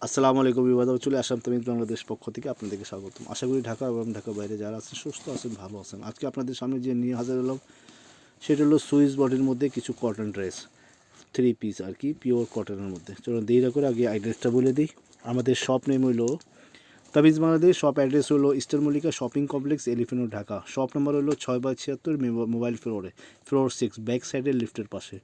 আসসালামু আলাইকুম বিবাদ চলে আসাম তামিজ বাংলাদেশ পক্ষ থেকে আপনাদেরকে স্বাগতম। আশা করি ঢাকা এবং ঢাকার বাইরে যারা আছেন সুস্থ আছেন, ভালো আছেন। আজকে আপনাদের সামনে যে নিয়ে হাজার হলাম সেটা হলো সুইস বডির মধ্যে কিছু কটন ড্রেস, 3 পিস আর কি, পিওর কটনের মধ্যে। চলুন দেরি না করে আগে অ্যাড্রেসটা বলে দিই। আমাদের শপ নেম হলো তামিজ বাংলাদেশ, শপ অ্যাড্রেস হলো Easter Mallika shopping complex, elephant road, Dhaka. Shop number হলো 6/76, মোবাইল ফ্লোর 6, ব্যাক সাইডের লিফটের পাশে।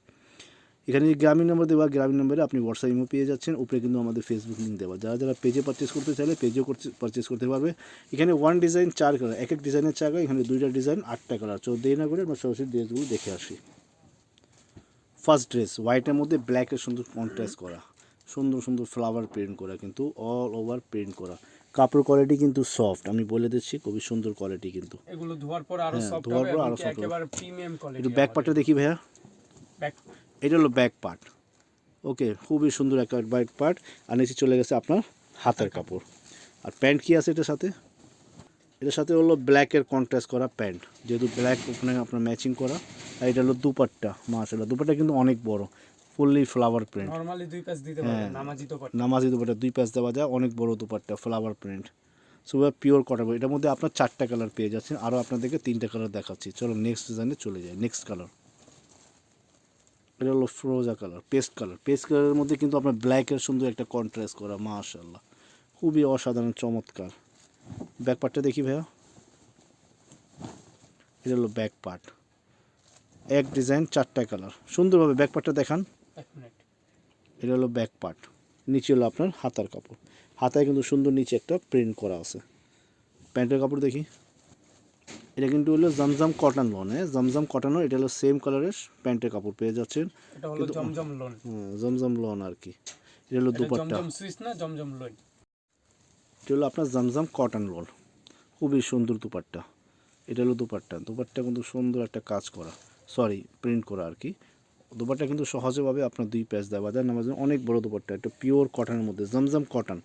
এখানে যে গ্রামীণ নম্বর দেওয়া, গ্রামীণ নম্বরে আপনি হোয়াটসঅ্যাপ ইমো পেয়ে যাচ্ছেন। উপরে কিন্তু আমাদের ফেসবুক লিঙ্ক দেওয়া, যারা যারা পেজে পারচেস করতে চাইলে পেজেও পারচেস করতে পারবে। এখানে ওয়ান ডিজাইন 4 কালার, এক এক ডিজাইনের 4 কালার, এখানে 2টা ডিজাইন 8টা কালার। চো দেরি না করে আমরা সরাসরি ড্রেসগুলো দেখে আসি। ফার্স্ট ড্রেস হোয়াইটের মধ্যে ব্ল্যাকের সুন্দর কন্ট্রাস্ট করা, সুন্দর সুন্দর ফ্লাওয়ার প্রিন্ট করা, কিন্তু অল ওভার প্রিন্ট করা। কাপড় কোয়ালিটি কিন্তু সফট, আমি বলে দিচ্ছি খুবই সুন্দর কোয়ালিটি। কিন্তু এগুলো ধোয়ার পর আরো সফট ধোয়ার হবে পর এবং আরও সফট হবে। একেবারে প্রিমিয়াম কোয়ালিটি। একটু ব্যাক পার্টটা দেখি ভাইয়া। ব্যাক এটা হলো ব্যাক পার্ট। ওকে, খুবই সুন্দর একটা ব্যাক পার্ট। আর নিচে চলে গেছে আপনার হাতের কাপড়। আর প্যান্ট কি আছে এটার সাথে? এটার সাথে হলো ব্ল্যাকের কন্ট্রাস্ট করা প্যান্ট, যেহেতু ব্ল্যাক ওখানে আপনার ম্যাচিং করা। আর এটা হলো দুপাট্টা, মাশাআল্লাহ দুপাট্টা কিন্তু অনেক বড়, ফুললি ফ্লাওয়ার প্রিন্ট। নরমালি দুই পিস দিতে পারবেন, নামাজি তো পারবেন। নামাজি দুপাট্টা 2 প্যাচ দেওয়া যায়, অনেক বড় dupatta, flower print, super pure cotton. এটার মধ্যে আপনার 4টা কালার পেয়ে যাচ্ছেন, আরও আপনাদেরকে 3টা কালার দেখাচ্ছি। চলো নেক্সট ডিজাইনে চলে যায়। নেক্সট কালার এটা হলো ফ্রোজা কালার, পেস্ট কালার। পেস্ট কালারের মধ্যে কিন্তু আপনার ব্ল্যাকের সুন্দর একটা কন্ট্রাস্ট করা, মাশাআল্লাহ খুবই অসাধারণ চমৎকার। ব্যাক পার্টটা দেখি ভাইয়া। এটা হলো ব্যাক পার্ট, এক ডিজাইন 4টা কালার, সুন্দরভাবে ব্যাক পার্টটা দেখান। এক মিনিট। এটা হলো ব্যাক পার্ট। নিচে হলো আপনার হাতার কাপড়, হাতায় কিন্তু সুন্দর নিচে একটা প্রিন্ট করা আছে। প্যান্টের কাপড় দেখি। এটা কিন্তু হলো জমজম কটন লন, জমজম কটনও। এটা হলো সেম কালারের প্যান্টের কাপড় পেয়ে যাচ্ছেন। এটা হলো জমজম লোন। জমজম লন আর কি। এটা হলো এটা দুপাট্টা। জমজম সুইস না, জমজম লোন। এটা হলো আপনার জমজম কটন লন, খুবই সুন্দর দুপাট্টা। এটা হলো দুপাট্টা, দুপাট্টা কিন্তু সুন্দর একটা কাজ করা, সরি প্রিন্ট করা আর কি। দুপাট্টা কিন্তু সহজেভাবে আপনার 2 প্যাচ দেওয়া যায়, নামাজ অনেক বড় দুপাট্টা, একটা পিওর কটনের মধ্যে, জমজম কটন,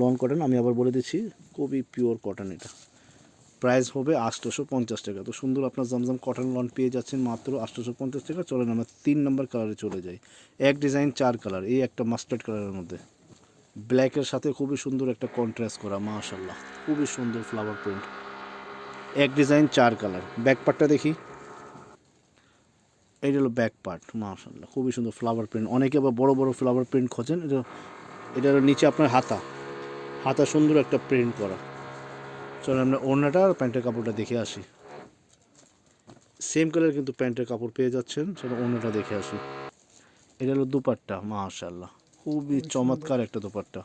লং কটন। আমি আবার বলে দিচ্ছি খুবই পিওর কটন এটা। প্রাইস হবে 850 টাকা। তো সুন্দর আপনার জমজম কটন লন পেয়ে যাচ্ছেন মাত্র 850 টাকা। চলেন আমরা 3 নম্বর কালারে চলে যাই। এক ডিজাইন 4 কালার, এই একটা মাস্টার্ড কালারের মধ্যে ব্ল্যাকের সাথে খুবই সুন্দর একটা কন্ট্রাস্ট করা, মাশাআল্লাহ খুবই সুন্দর ফ্লাওয়ার প্রিন্ট। এক ডিজাইন 4 কালার। ব্যাক পার্টটা দেখি। এইটা হলো ব্যাক পার্ট, মাশাআল্লাহ খুবই সুন্দর ফ্লাওয়ার প্রিন্ট। অনেকে আবার বড় বড় ফ্লাওয়ার প্রিন্ট খোঁজেন। এটা হলো নিচে আপনার হাতা, হাতা সুন্দর একটা প্রিন্ট করা। চলো আমরা ওড়নাটা আর প্যান্টের কাপড়টা দেখে আসি। সেম কালার কিন্তু প্যান্টের কাপড় পেয়ে যাচ্ছেন। চলো ওড়নাটা দেখে আসি। এটা হলো দুপাট্টা, মাশাআল্লাহ খুবই চমৎকার একটা দুপাট্টা।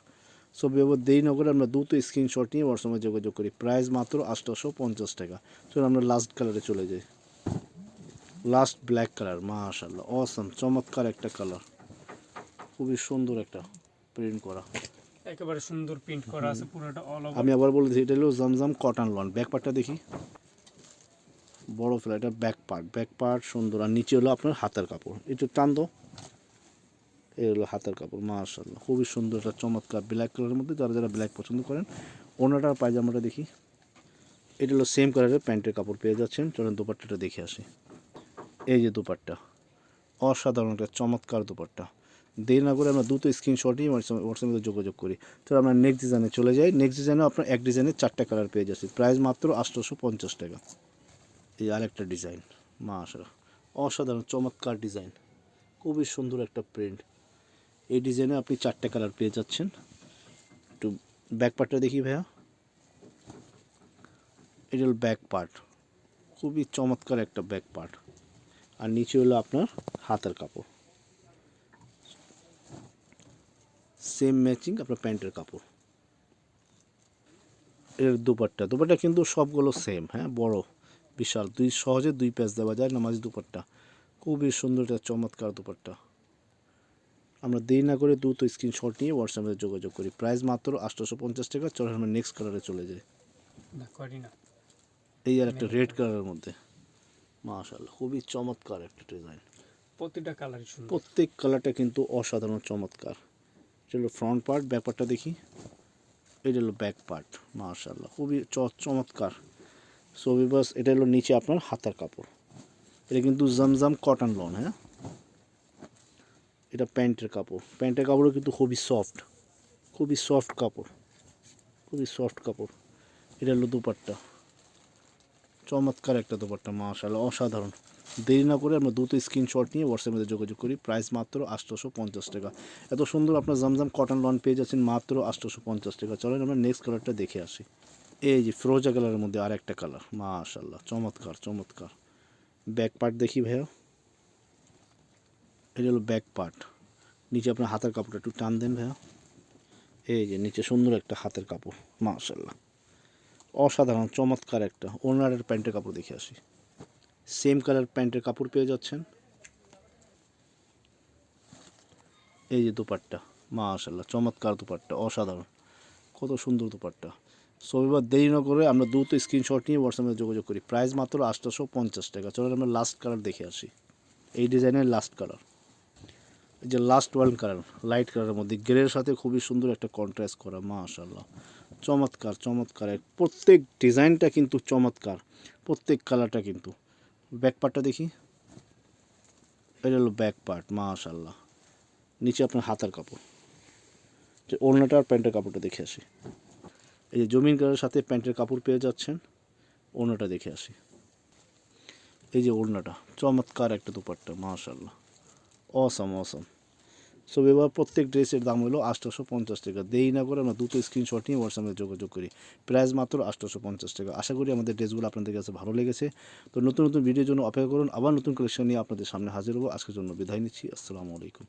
সো ব্যবহার দেরি না করে আমরা দ্রুত স্ক্রিনশট নিয়ে হোয়াটসঅ্যাপে যোগাযোগ করি। প্রাইস মাত্র 850 টাকা। চলো আমরা লাস্ট কালারে চলে যাই। লাস্ট ব্ল্যাক কালার, মাশাআল্লাহ অসম, চমৎকার একটা কালার, খুবই সুন্দর একটা প্রিন্ট করা। একেবারে সুন্দর প্রিন্ট করা আছে পুরোটা অল ওভার। আমি আবার বলেছি এটা হলো জমজম কটন লন। ব্যাক পার্টটা দেখি, বড় ফেলা, এটা ব্যাক পার্ট, ব্যাক পার্ট সুন্দর। আর নিচে হলো আপনার হাতের কাপড়, একটু টান দো। এই হলো হাতের কাপড়, মাশাআল্লাহ খুবই সুন্দর একটা চমৎকার ব্ল্যাক কালারের মধ্যে। যারা যারা ব্ল্যাক পছন্দ করেন, ওনাটা পায়জামাটা দেখি। এটা হলো সেম কালারের প্যান্টের কাপড় পেয়ে যাচ্ছেন। চলেন দুপাট্টাটা দেখে আসি। এই যে দুপাট্টা, অসাধারণ একটা চমৎকার দুপাট্টা। দেরি না করে আমরা দ্রুত স্ক্রিনশট নিয়ে হোয়াটসঅ্যাপে যোগাযোগ করি। তো আমরা নেক্সট ডিজাইনে চলে যাই। নেক্সট ডিজাইনেও আপনার এক ডিজাইনের 4টা কালার পেয়ে যাচ্ছি। প্রাইস মাত্র 850 টাকা। এই আরেকটা ডিজাইন, মাশাআল্লাহ অসাধারণ চমৎকার ডিজাইন, খুবই সুন্দর একটা প্রিন্ট। এই ডিজাইনে আপনি 4টা কালার পেয়ে যাচ্ছেন। একটু ব্যাক পার্টটা দেখি ভাইয়া। এটা হলো ব্যাক পার্ট, খুবই চমৎকার একটা ব্যাক পার্ট। আর নিচে হলো আপনার হাতের কাপড়, সেম ম্যাচিং আপনার প্যান্টের কাপড়। এর দুপাট্টা, দুপাট্টা কিন্তু সবগুলো সেম, বড় বিশাল, সহজে 2 প্যাচ দেওয়া যায়, নামাজি দুপাট্টা, খুবই সুন্দর একটা চমৎকার দুপাট্টা। আমরা দেরি না করে দ্রুত স্ক্রিনশট নিয়ে হোয়াটসঅ্যাপে যোগাযোগ করি। প্রাইস মাত্র 850 টাকা। চলেন আমরা নেক্সট কালারে চলে যাই। না করি না। এই আর একটা রেড কালারের মধ্যে, মাশাআল্লাহ খুবই চমৎকার একটা ডিজাইন। প্রতিটা কালারই সুন্দর, প্রত্যেক কালারটা কিন্তু অসাধারণ চমৎকার। এটা হলো ফ্রন্ট পার্ট, ব্যাক পার্টটা দেখি। এটা হলো ব্যাক পার্ট, মাশাআল্লাহ খুবই চমৎকার। সো বিবাস, এটা হলো নিচে আপনার হাতার কাপড়। এটা কিন্তু জমজম কটন লন, এটা প্যান্টের কাপড়। প্যান্টের কাপড়ও কিন্তু খুবই সফট, খুবই সফট কাপড়, খুবই সফট কাপড়। এটা হলো দুপাট্টা, চমৎকার একটা দুপাট্টা, মাশাআল্লাহ অসাধারণ। দেরি না করে আমরা দ্রুত স্ক্রিনশট নিয়ে হোয়াটসঅ্যাপের মধ্যে যোগাযোগ করি। প্রাইস মাত্র 850 টাকা। এত সুন্দর আপনার জামজাম কটন লন পেয়ে যাচ্ছেন মাত্র 850 টাকা। চলেন আমরা নেক্সট কালারটা দেখে আসি। এই যে ফিরোজা কালারের মধ্যে আর একটা কালার, মাশাআল্লাহ চমৎকার চমৎকার। ব্যাক পার্ট দেখি ভাইয়া, এটা হলো ব্যাক পার্ট। নিচে আপনার হাতের কাপড়টা একটু টান দেন ভাইয়া। এই যে নিচে সুন্দর একটা হাতের কাপড়, মাশাআল্লাহ অসাধারণ চমৎকার একটা। ওনারের প্যান্টের কাপড় দেখে আসি। সেম কালার প্যান্টের কাপড় পেয়ে যাচ্ছেন। এই যে দুপাট্টা, মাশাআল্লাহ চমৎকার দুপাট্টা, অসাধারণ, কত সুন্দর দুপাট্টা। সো এবার দেরি না করে আমরা দ্রুত স্ক্রিনশট নিয়ে হোয়াটসঅ্যাপে যোগাযোগ করি। প্রাইস মাত্র 850 টাকা। চলো আমরা লাস্ট কালার দেখে আসি। এই ডিজাইনের লাস্ট কালার, এই যে লাস্ট ওয়ান কালার, লাইট কালারের মধ্যে গ্রের সাথে খুবই সুন্দর একটা কন্ট্রাস্ট করা, মাশাআল্লাহ চমৎকার চমৎকার। প্রত্যেক ডিজাইনটা কিন্তু চমৎকার, প্রত্যেক কালারটা কিন্তু। ব্যাক পার্টটা দেখি, এটা হলো ব্যাক পার্ট, মাশাআল্লাহ। নিচে আপনার হাতার কাপড়, যে ওড়নাটা আর প্যান্টের কাপড়টা দেখে আসি। এই যে জমিন কালারের সাথে প্যান্টের কাপড় পেয়ে যাচ্ছেন। ওড়নাটা দেখে আসি। এই যে ওড়নাটা, চমৎকার একটা দুপাট্টা, মাশাআল্লাহ অসম অসম। সো এবার প্রত্যেক ড্রেসের দাম হলো 850 টাকা। দেরি না করে আমরা দ্রুত স্ক্রিনশট নিয়ে হোয়াটসঅ্যাপে যোগাযোগ করি। প্রাইস মাত্র 850 টাকা। আশা করি আমাদের ড্রেসগুলো আপনাদের কাছে ভালো লেগেছে। তো নতুন নতুন ভিডিওর জন্য অপেক্ষা করুন, আবার নতুন কালেকশন নিয়ে আপনাদের সামনে হাজির হবো। আজকের জন্য বিদায় নিচ্ছি, আসসালামু আলাইকুম।